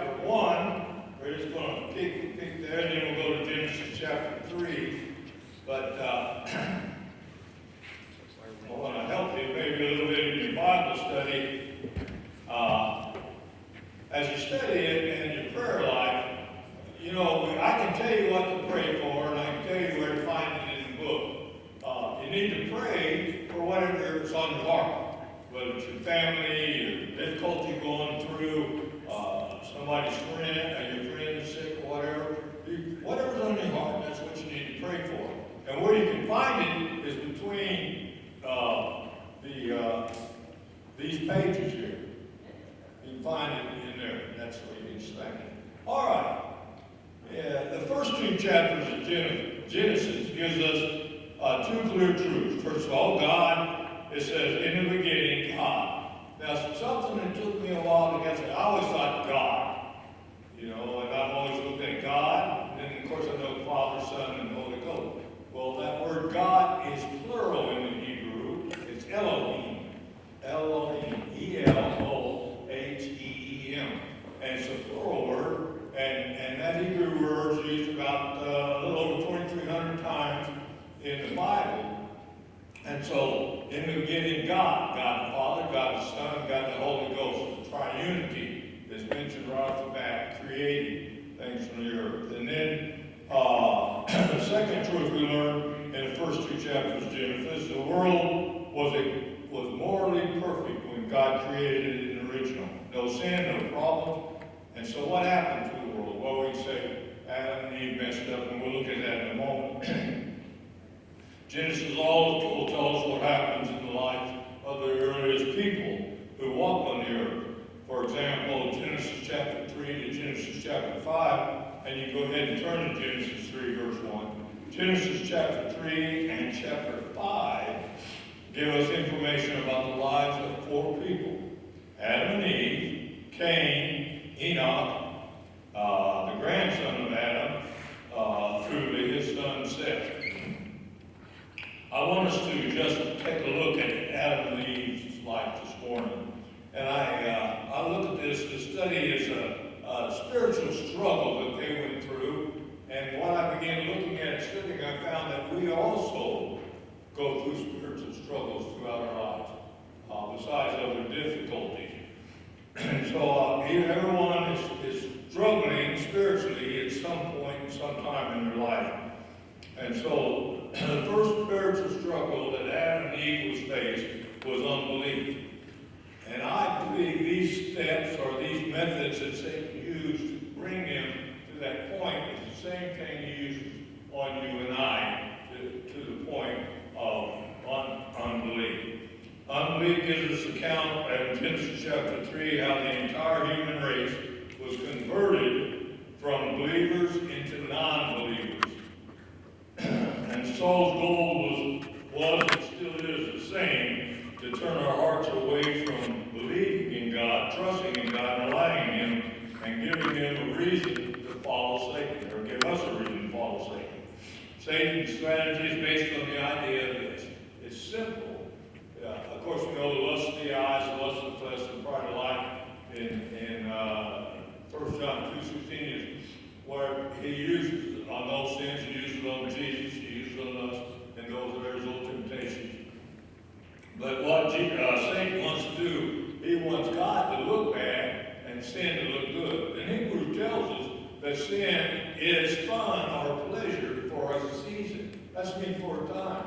chapter 1. We're just going to pick there, and then we'll go to Genesis chapter 3. But I want to help you maybe a little bit in your Bible study. As you study it in your prayer life, you know, I can tell you what to pray for, and I can tell you where to find it in the book. You need to pray for whatever is on your heart, whether it's your family, your difficulty going through, somebody's friend, your friend is sick or whatever. Whatever's on your heart, that's what you need to pray for. And where you can find it is between these pages here. You can find it in there. That's where you need to stand. All right. Yeah, the first two chapters of Genesis gives us two clear truths. First of all, God, it says, in the beginning, God. Now, something that took me a while to get to, I always thought God. You know, and I've always looked at God, and then, of course, I know Father, Son, and Holy Ghost. Well, that word God is plural in the Hebrew. It's Elohim. Elohim. E-L-O-H-E-E-M. And it's a plural word. And that Hebrew word is used about a little over 2,300 times in the Bible. And so, in the beginning, God the Father, God the Son, God the Holy Ghost. The triunity is mentioned right off the bat, creating things from the earth. And then, the second truth we learned in the first two chapters of Genesis, the world was morally perfect when God created it in the original. No sin, no problem. And so what happened to the world? Well, we can say Adam and Eve messed up, and we'll look at that in a moment. Genesis all will tell us what happens in the life of the earliest people who walk on the earth. For example, Genesis chapter 3 to Genesis chapter 5, and you go ahead and turn to Genesis 3, verse 1. Genesis chapter 3 and chapter 5 give us information about the lives of four people. Adam and Eve, Cain, Enoch, the grandson of Adam, through his son Seth. I want us to just take a look at Adam and Eve's life this morning. And I look at this study as a spiritual struggle that they went through. And when I began looking at it, studying, I found that we also go through spiritual struggles throughout our lives, besides other difficulties. And so everyone is struggling spiritually at some point, sometime in their life. And so the first spiritual struggle that Adam and Eve was faced was unbelief. And I believe these steps or these methods that Satan used to bring them to that point is the same thing he uses on you and I to the point of unbelief. Unbelief gives us account in Genesis chapter 3 how the entire human race was converted from believers into non-believers. And Saul's goal was and still is the same, to turn our hearts away from believing in God, trusting in God, relying on Him, and giving Him a reason to follow Satan, or give us a reason to follow Satan. Satan's strategy is based on the idea that it's simple. Of course, we know the lust of the eyes, the lust of the flesh, and pride of life in 1 John 2:16 is where he uses on those sins, he uses on Jesus, he uses on us, and those that are his old temptations. But what Satan wants to do, he wants God to look bad and sin to look good. And Hebrews tells us that sin is fun or pleasure for a season. That's mean for a time.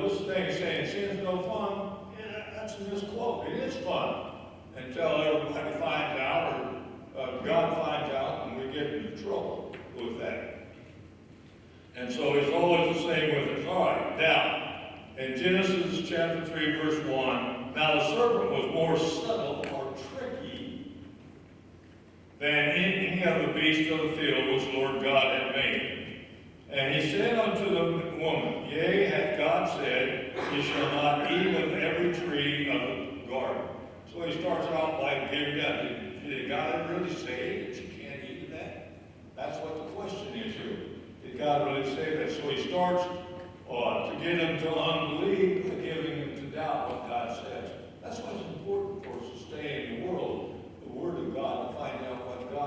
This thing is saying sin's no fun. Yeah, that's a misquote. It is fun until everybody finds out or God finds out and we get into trouble with that. And so it's always the same with us. All right, now, in Genesis chapter 3, verse 1, now the serpent was more subtle or tricky than any other beast of the field which the Lord God had made. And he said unto the woman, Yea, hath God said, Ye shall not eat of every tree of the garden. So he starts out by giving that. Did God really say that you can't eat of that? That's what the question is here. Did God really say that? So he starts to get them to unbelieve, to giving them to doubt what God says. That's why it's important for us to stay in the Word of God, to find out what God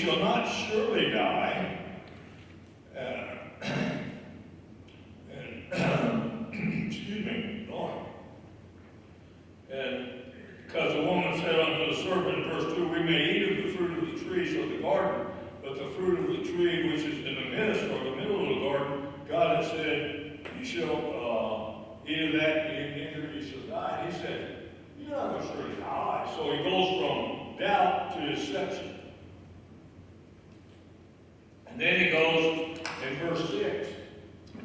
shall not surely die. Excuse me, Lord. And because the woman said unto the serpent, verse 2, we may eat of the fruit of the trees of the garden, but the fruit of the tree which is in the midst, or the middle of the garden, God has said, you shall eat of that, and neither you shall die. And he said, you're not going to surely die. So he goes from doubt to deception. And then he goes in verse 6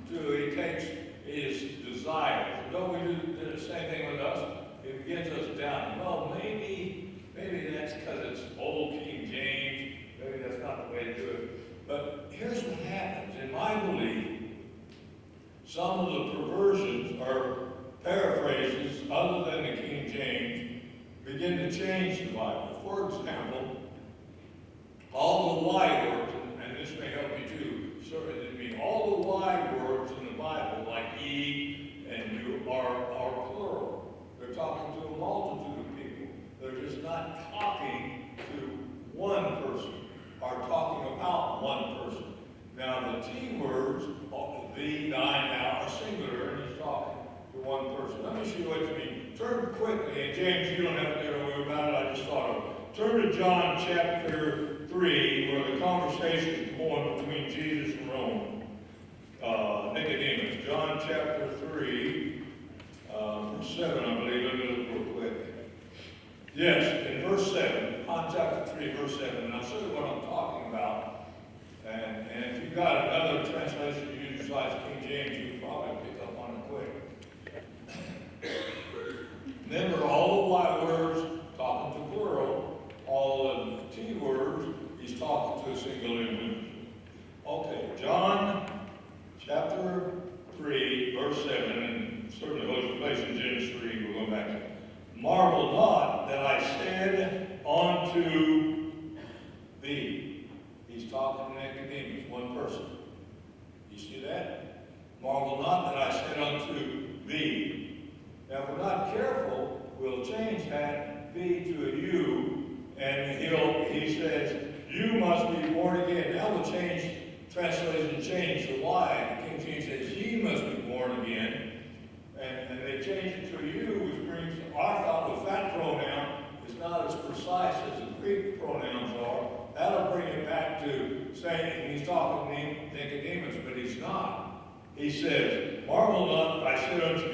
he takes his desires. Don't we do the same thing with us? It gets us down. Well, maybe that's because it's old King James. Maybe that's not the way to do it. But here's what happens. In my belief, some of the perversions or paraphrases other than the King James begin to change the Bible. For example, all the Y words, and this may help you too, all the Y words in the Bible, like ye and you, are plural. They're talking to a multitude of people. They're just not talking to one person, or talking about one person. Now the T words, thee, thine, thou, are singular, and he's talking to one person. Let me show you what you mean. Turn quickly, and James, you don't have to get away about it, I just thought of it. Turn to John chapter 3, where the conversation is going between Jesus and Nicodemus. John chapter 3, verse 7, I believe. Let me look real quick. Yes, in verse 7, John chapter 3, verse 7, and I'll show you what I'm talking about. And if you've got another translation you use besides King James, you can probably pick up on it quick. Remember, all the Y words talking to plural, all of the T words, he's talking to a single individual. Okay, John chapter 3, verse 7, and certainly holds the place in Genesis 3, we're going back to it. Marvel not that I said unto thee. He's talking to Nicodemus, one person. You see that? Marvel not that I said unto thee. Now, if we're not careful, we'll change that thee to a you, and he says, you must be born again. Now we'll change, translation change the Y. The King James says, ye must be born again. And they change it to a you, which brings our thought with that pronoun is not as precise as the Greek pronouns are. That'll bring it back to saying, and he's talking to Nicodemus, but he's not. He says, marvel not that I said unto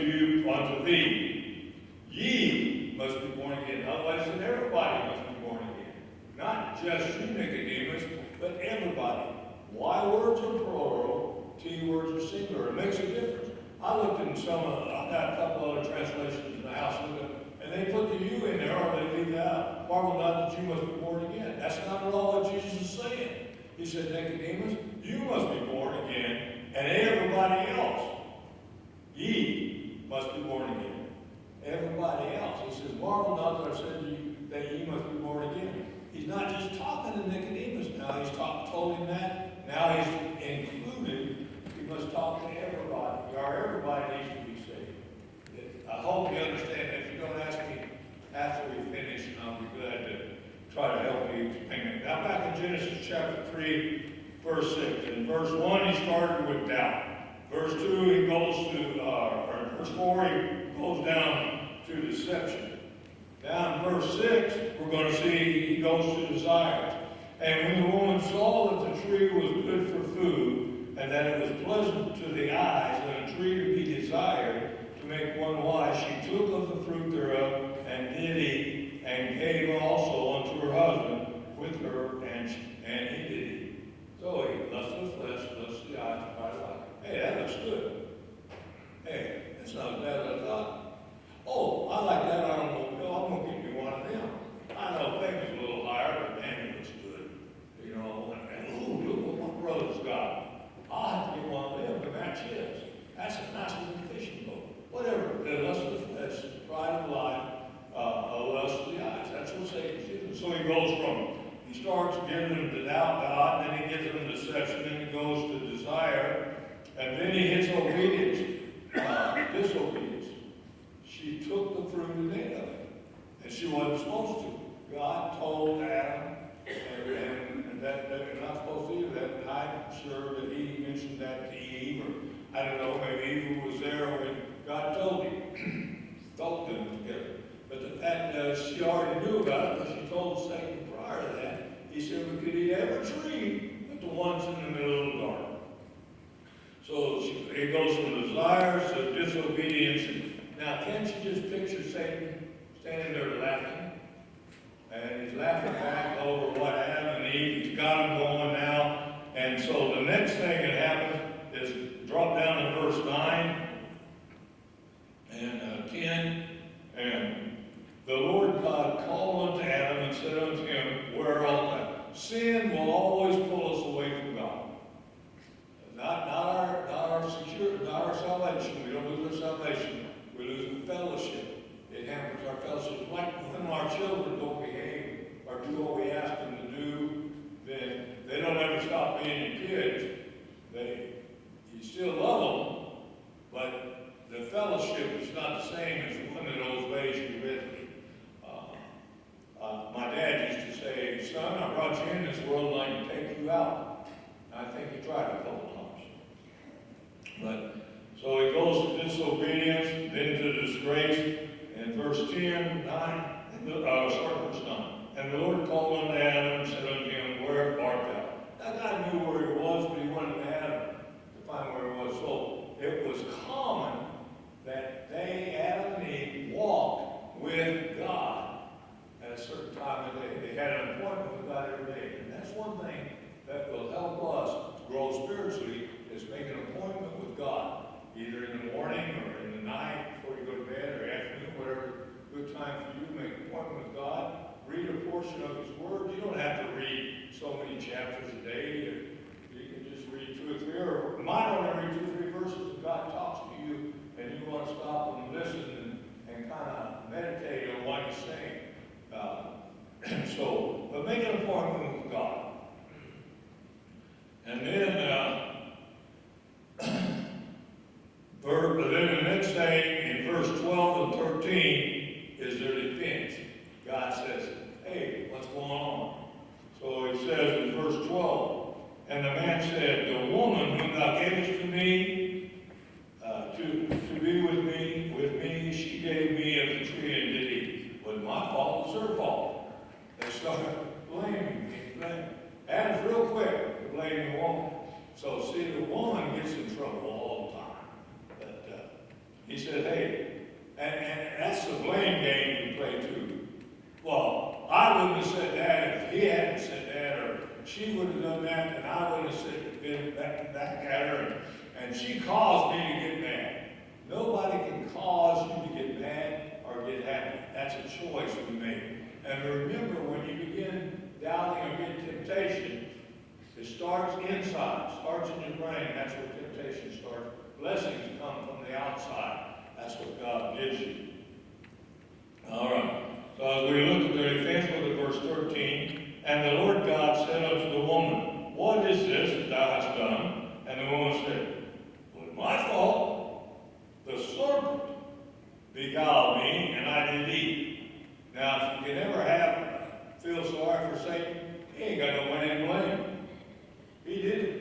thee, ye must be born again. Otherwise, then everybody must be born again. Not just you, Nicodemus, but everybody. Y words are plural, T words are singular. It makes a difference. I looked in I've got a couple other translations in the house with them, and they put the you in there, or they leave that out. Marvel not that you must be born again. That's not at all what Jesus is saying. He said, Nicodemus, you must be born again, and everybody else. Ye must be born again. Everybody else. He says, marvel not that I said to you that ye must be born again. He's not just talking to Nicodemus now. He's told him that. Now he's included. He must talk to everybody. Everybody needs to be saved. I hope you understand that. If you don't ask me after we finish, and I'll be glad to try to help you explain it. Now back in Genesis chapter 3, verse 6. In verse 1, he started with doubt. Verse 2, he goes to, or verse 4, he goes down to deception. Now in verse 6, we're going to see he goes to desires. And when the woman saw that the tree was good for food, and that it was pleasant to the eyes, and a tree to be desired, to make one wise, she took of the fruit thereof, and did eat, and gave also unto her husband with her, and he did eat. So he lust of the flesh, lust of the eyes, pride of life. Hey, that looks good. Hey, that's not as bad as I thought. Oh, I like that automobile. I'm going to give you one of them. I know payment's a little higher, but man, it looks good. You know, and ooh, look what my brother's got. I'll have to get one of them to match his. That's a nice little fishing boat. Whatever. The lust of the flesh, pride of life, lust of the eyes. That's what Satan's doing. So he starts giving them to doubt God, then he gives them deception, then he goes to desire, and then he hits obedience, disobedience. She took the fruit and ate of it, and she wasn't supposed to. God told Adam and that I don't know, maybe Eve was there when God told him, told them together. But the fact is, she already knew about it, because she told Satan prior to that. He said we could eat every tree but the ones in the middle of the garden. So it goes from desires to disobedience. Now, can't you just picture Satan standing there laughing? And he's laughing back over what Adam and Eve. He's got him going now. And so the next thing that happens is drop down to verse 9 and 10. And the Lord God called unto Adam and said unto him, where art thou? Sin will always pull us away from God. Not our security, not our salvation. We don't lose our salvation. We lose the fellowship. It hampers our fellowship. Like when our children don't behave or do what we ask them to do, then they don't ever stop being your kids. You still love them, but the fellowship is not the same as one of those ways you with me. My dad used to say, son, I brought you in this world and I can take you out. And I think he tried a couple times. But so it goes to disobedience, then to disgrace. In verse 10, 9, verse 9. And the Lord called unto Adam and said unto him, where art thou? That guy knew where he was, but he wanted Adam to find where he was. So it was common that Adam and Eve walked with God at a certain time of the day. They had an appointment with God every day. And that's one thing that will help us to grow spiritually, is make an appointment with God, either in the morning or in the night before you go to bed or afternoon, whatever good time for you to make an appointment with God. Read a portion of His Word. You don't have to read so many chapters a day. You can just read 2 or 3, or might only read 2 or 3 verses if God talks to you and you want to stop and listen and kind of meditate on what He's saying. But make an appointment with God. And then, then the next thing in verse 12 and 13 is their defense. God says, hey, what's going on? So it says in verse 12, and the man said, the woman whom thou gavest to me, to be with me, she gave me of the tree and did eat. It wasn't my fault, it was her fault. They started blaming me. Adam's real quick to blame the woman. So see, the woman gets in trouble all the time. But he said, hey, and that's the blame game we play too. Well, I wouldn't have said that if he hadn't said that, or she would have done that, and I would have been back at her, and she caused me to get mad. Nobody can cause you to get mad or get happy. That's a choice we make. And remember, when you begin doubting or get temptation, it starts inside, starts in your brain. That's where temptation starts. Blessings come from the outside. That's what God gives you. All right. So as we look at the defense, look at verse 13. And the Lord God said unto the woman, what is this that thou hast done? And the woman said, well, it's my fault. The serpent beguiled me, and I did eat. Now, if you can ever feel sorry for Satan, he ain't got nobody to blame. He did it.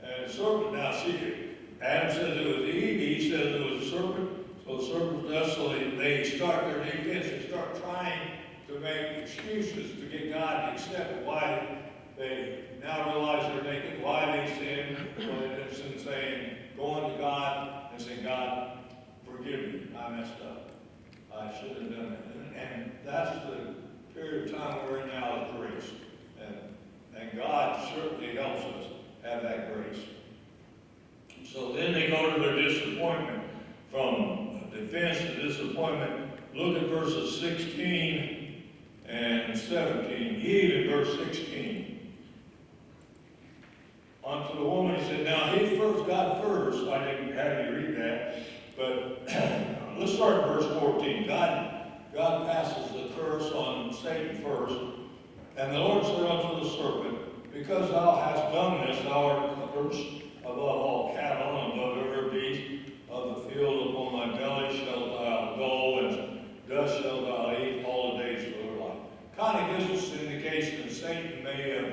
And the serpent, now see, Adam says it was Eve, he says it was a serpent. So the serpent does, so they start their defense, they start trying to make excuses to get God to accept why they now realize they're naked, why they sin, for instance, saying, going to God and saying, God, forgive me, I messed up. I should have done that. And that's the period of time we're in now is grace. And God certainly helps us have that grace. So then they go to their disappointment. From defense to disappointment, look at verses 16 and 17. Even verse 16. Unto the woman he said, now he first got first. I didn't have you read that. But let's start at verse 14. God passes the curse on Satan first. And the Lord said unto the serpent, because thou hast done this, thou art cursed above all cattle and above every beast of the field. Upon thy belly shalt thou go, and dust shalt thou eat all the days of thy life. Kind of gives us an indication that Satan may have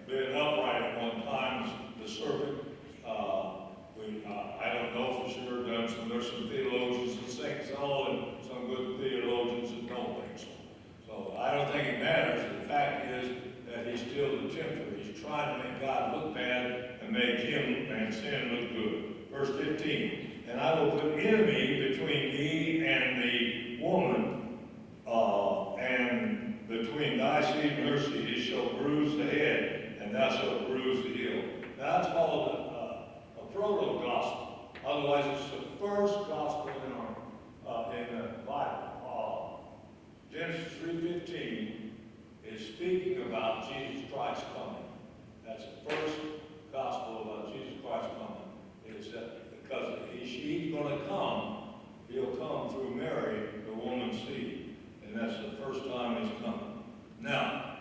been upright at one time, the serpent. I don't know for sure. There's some theologians that think so, and some good theologians that don't think so. So I don't think it matters. The fact is that he's still the tempter. He's trying to make God look bad and make him and sin look good. Verse 15, and I will put enemy between thee and the woman, and between thy seed and her seed. It shall bruise the head, and thou shalt bruise the heel. Now that's called a proto-gospel. Otherwise, it's the first gospel in the Bible. Genesis 3:15 is speaking about Jesus Christ coming. That's the first gospel about Jesus Christ coming. It's that because he's going to come, he'll come through Mary, the woman's seed. And that's the first time he's coming. Now,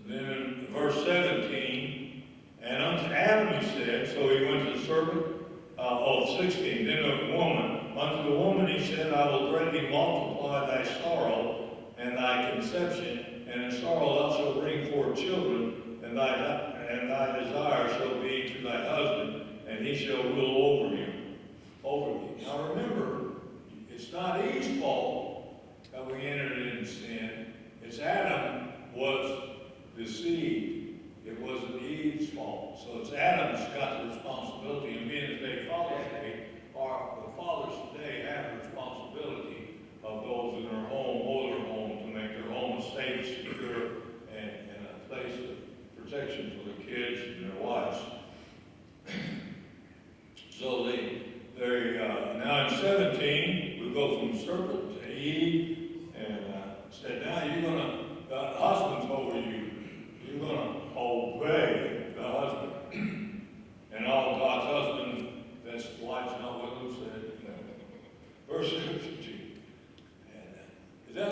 then in verse 17, and unto Adam he said, so he went to the serpent, 16, then the woman, unto the woman he said, I will greatly multiply thy sorrow and thy conception, and in sorrow thou shalt bring forth children, and thy desire shall be to thy husband, and he shall rule over thee. Now remember, it's not Eve's fault that we entered into sin. It's Adam was deceived. It wasn't Eve's fault. So it's Adam's got the responsibility. And being today Father's Day, the fathers today have the responsibility of those in their home, older home, to make their home a safe, secure, and a place of protection for the kids and their wives. So now in 17, we go from serpent to Eve, and said, now the husband's over you. You're going to obey the husband. And all God's husband, that's wife's not with him, said, verse 15. And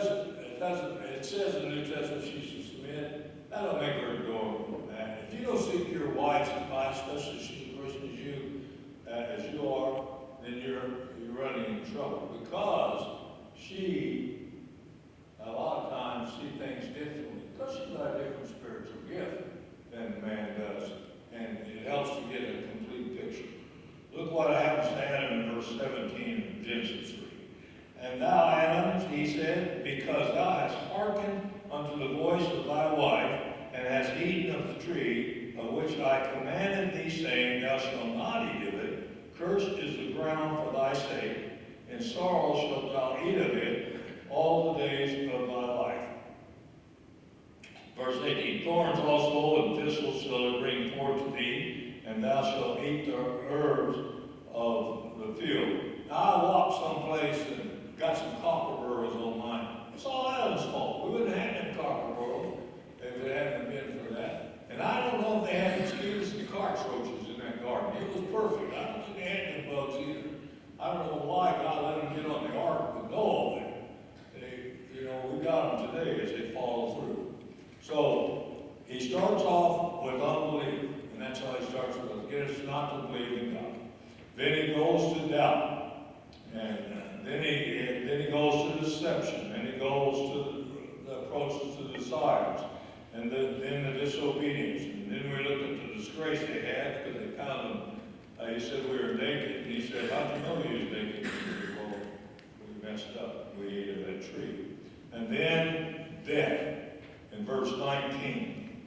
it says in the New Testament she's to submit. That don't make her adorable. If you don't seek your wife's advice, especially if she's a Christian as you are, then you're running into trouble, because she a lot of times see things differently, because she's got a different spiritual gift than the man does, and it helps to get a complete picture. Look what happens to Adam in verse 17 of Genesis 3. And thou, Adam, he said, because thou hast hearkened unto the voice of thy wife, and hast eaten of the tree of which I commanded thee, saying, thou shalt not eat of it. Cursed is the ground for thy sake. In sorrow shalt thou eat of it all the days of thy life. Verse 18, thorns also and thistles shall it bring forth to thee, and thou shalt eat the herbs of the field. Now I walked someplace and got some cockerburrows on mine. It's all Adam's fault. We wouldn't have had them cockerburrows if it hadn't been for that. And I don't know if they had mosquitoes and cockroaches in that garden. It was perfect. I don't think they had any bugs either. I don't know why God let them get on the ark with Noah. We got them today as they follow through. So he starts off with unbelief, and that's how he starts with. Get us not to believe in God. Then he goes to doubt, and then he goes to deception, and he goes to the approaches to desires, and then the disobedience, and then we look at the disgrace they had because they found them. He said we were naked, and he said, how do you know he was naked? Well, we messed up. We ate of that tree. And then death in verse 19.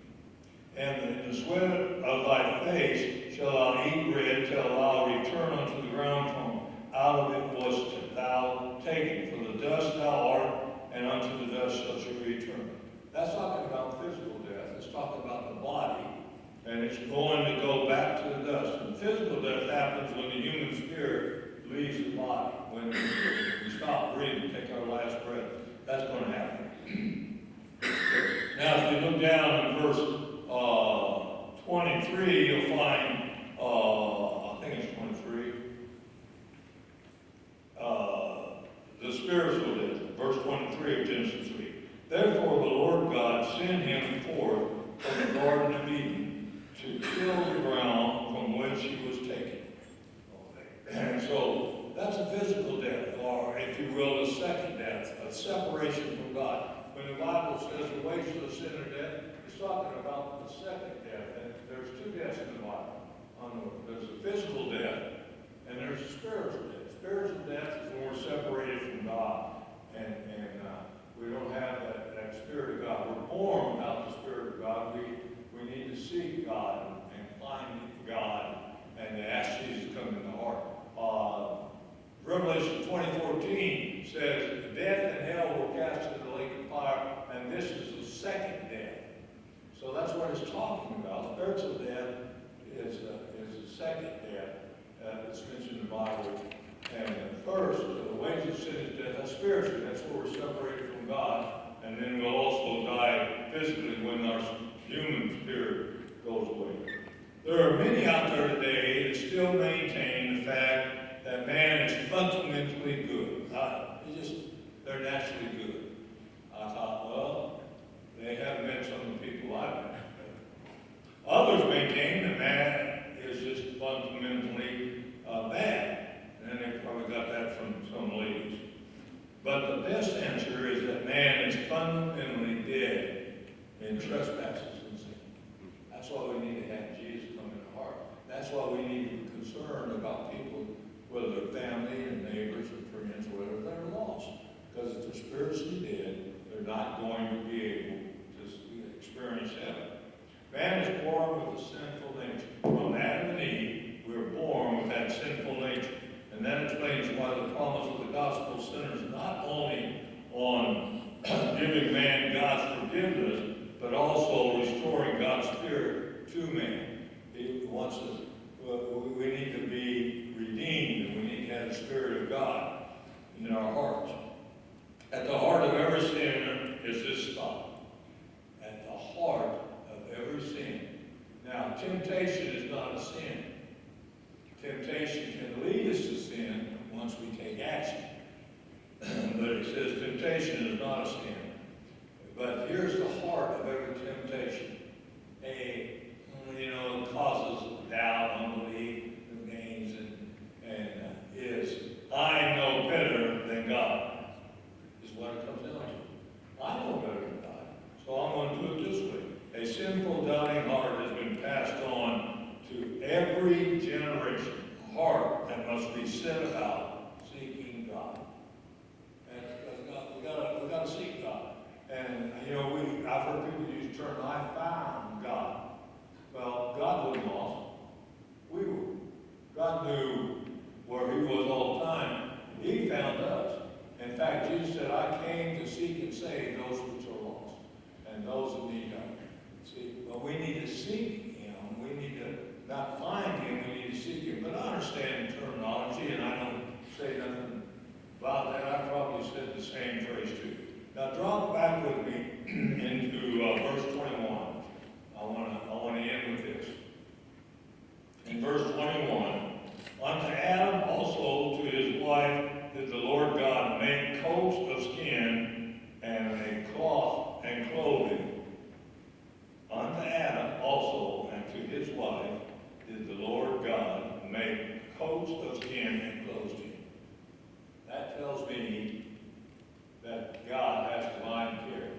And in the sweat of thy face shall thou eat bread till thou return unto the ground, from out of it was thou taken. For the dust thou art, and unto the dust shalt you return. That's talking about physical death. It's talking about the body. And it's going to go back to the dust. And physical death happens when the human spirit leaves the body. When we stop breathing, take our last breath. That's going to happen. Now, if you look down in verse 23, you'll find, I think it's 23, the spiritual death. Verse 23 of Genesis 3. Therefore the Lord God sent him forth from the Garden of Eden to till the ground from whence he was taken. And so that's a physical death, or if you will, a second death, a separation from God. When the Bible says the wages of sin are death, it's talking about the second death. And there's two deaths in the Bible. there's a physical death, and there's a spiritual death. Spiritual death is when we're separated from God, and we don't have that Spirit of God. We're born without the Spirit of God. We need to seek God and find God and to ask Jesus to come in the heart. Revelation 20:14 says, death and hell were cast into the lake of fire, and this is the second death. So that's what it's talking about. Spiritual death is the second death that's mentioned in the Bible. And first, the wages of sin is death. That's spiritual. That's where we're separated from God. And then we'll also die physically when our human spirit goes away. There are many out there today that still maintain the fact that man is fundamentally good. They're naturally good. I thought, well, they haven't met some of the people I've met. Others maintain that man is just fundamentally bad. And they probably got that from some ladies. But the best answer is that man is fundamentally dead in trespasses and sin. That's why we need to have Jesus come in our heart. That's why we need to be concerned about people, whether they're family and neighbors or friends, or whether they're lost. Because if they're spiritually dead, they're not going to be able to experience heaven. Man is born with a sinful nature. From Adam and Eve, we were born with that sinful nature. And that explains why the promise of the gospel centers not only on giving man God's forgiveness, but also restoring God's Spirit to man. He wants us, we need to be redeemed, and we need to have the Spirit of God in our hearts. At the heart of every sin is this thought. At the heart of every sin. Now, temptation is not a sin. Temptation can lead us to sin once we take action. But it says temptation is not a sin. But here's the heart of every temptation. It causes doubt, unbelief, gains, and is, I know better than God, is what it comes down to. I know better than God. So I'm going to put it this way. A sinful, doubting heart has been passed on to every generation. A heart that must be set about seeking God. And we got to seek God. And I've heard people use the term, I found God. Well, God wasn't lost. We were. God knew where He was all the time. He found us. In fact, Jesus said, I came to seek and save those which are lost, and those that need help. See, but we need to seek Him. We need to not find Him, we need to seek Him. But I understand the terminology, and I don't say nothing about that. I probably said the same phrase too. Now drop back with me into verse 21. I want to end with this. In verse 21, unto Adam also to his wife did the Lord God make coats of skin and a cloth and clothing. Unto Adam also and to his wife did the Lord God make coats of skin and clothed him. That tells me that God has divine care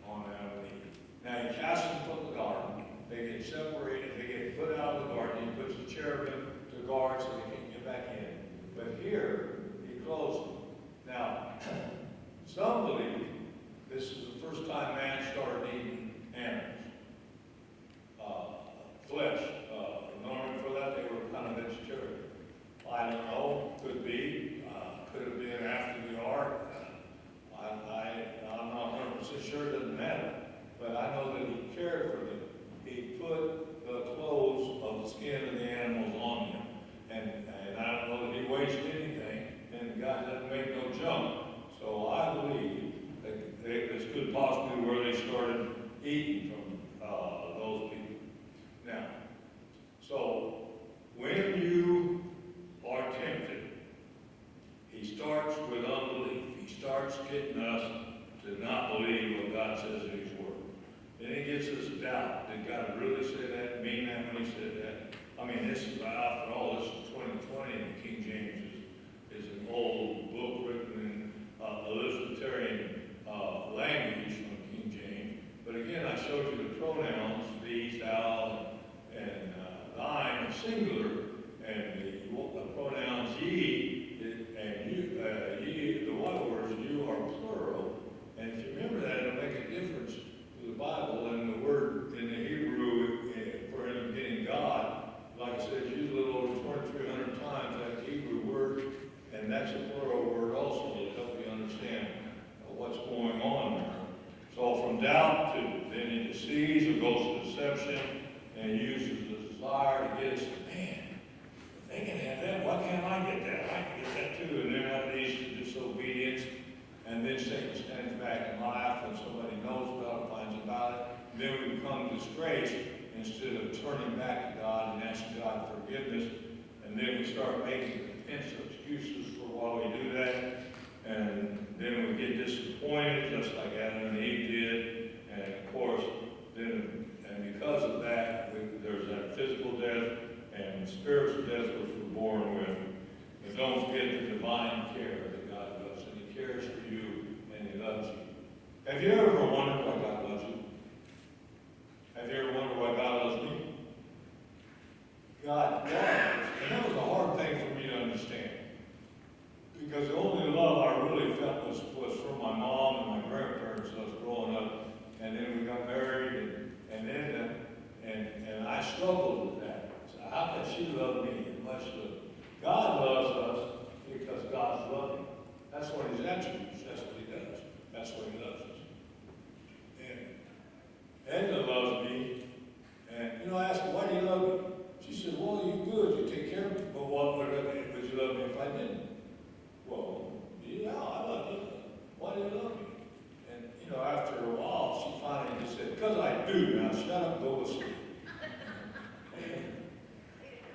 on Adam and Eve. Now He casts them from the garden. They get separated. They get put out of the garden. He puts the cherubim to guard so they can't get back in. But here, He clothes them. Now, some believe this is the first time man started eating animals. Flesh. Normally for that they were kind of vegetarian. I don't know. Could be. Could have been after the ark. I'm not 100% sure. It doesn't matter. But I know that He cared for them. He put the clothes of the skin of the animals on them. And I don't know that He wasted anything. And God doesn't make no junk. So I believe that this could possibly be where they started eating from those people. Now, so when you are tempted, He starts with unbelief. He starts getting us to not believe what God says in His Word. Then He gets us doubt. Did God really say that, mean that when He said that? I mean, this is, after all, this is 2020, and the King James is an old book written in Elizabethan language from King James. But again, I showed you the pronouns, these, thou, and thine, are singular. deception and uses the desire to get us to, man, if they can have that, why can't I get that? I can get that too. And then that leads to disobedience. And then Satan stands back and laughs when somebody knows about it, finds about it. And then we become disgraced instead of turning back to God and asking God forgiveness. And then we start making defensive excuses for why we do that. And then we get disappointed, just like Adam and Eve did. And of course, then, and because of that, there's that physical death and spiritual death which we're born with. But don't forget the divine care that God does. And He cares for you and He loves you. Have you ever wondered why God loves you? Have you ever wondered why God loves me? God loves. And that was a hard thing for me to understand. Because the only love I really felt was from my mom and my grandparents as I was growing up. And then we got married, and I struggled with that. So how can she love me as much as God loves us because God's loving. That's what His attributes. That's what He does. That's what He loves us. And Edna loves me. And I asked her, why do you love me? She said, well, you're good. You take care of me. But what would you love me if I didn't? Well, yeah, I love you. Why do you love me? And, after a while, she finally just said, because I do. Now, shut up and go to sleep.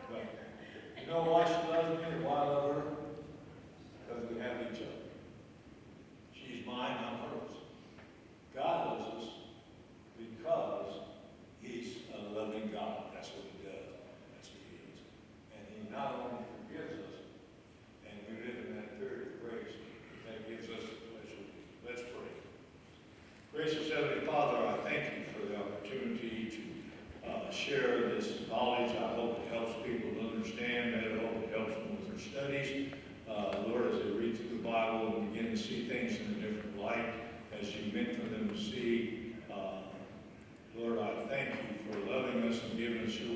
But you know why she loves me and why I love her? Because we have each other. She's mine, I'm hers. God loves us because He's a loving God. That's what He does. That's who He is. And He not only forgives us, and we live in that period of grace, that gives us the pleasure. Let's pray. Gracious Heavenly Father, I thank You for the opportunity to share this knowledge. I hope it helps people to understand that. I hope it helps them with their studies. Lord, as they read through the Bible and begin to see things in a different light, as You meant for them to see, Lord, I thank You for loving us and giving us Your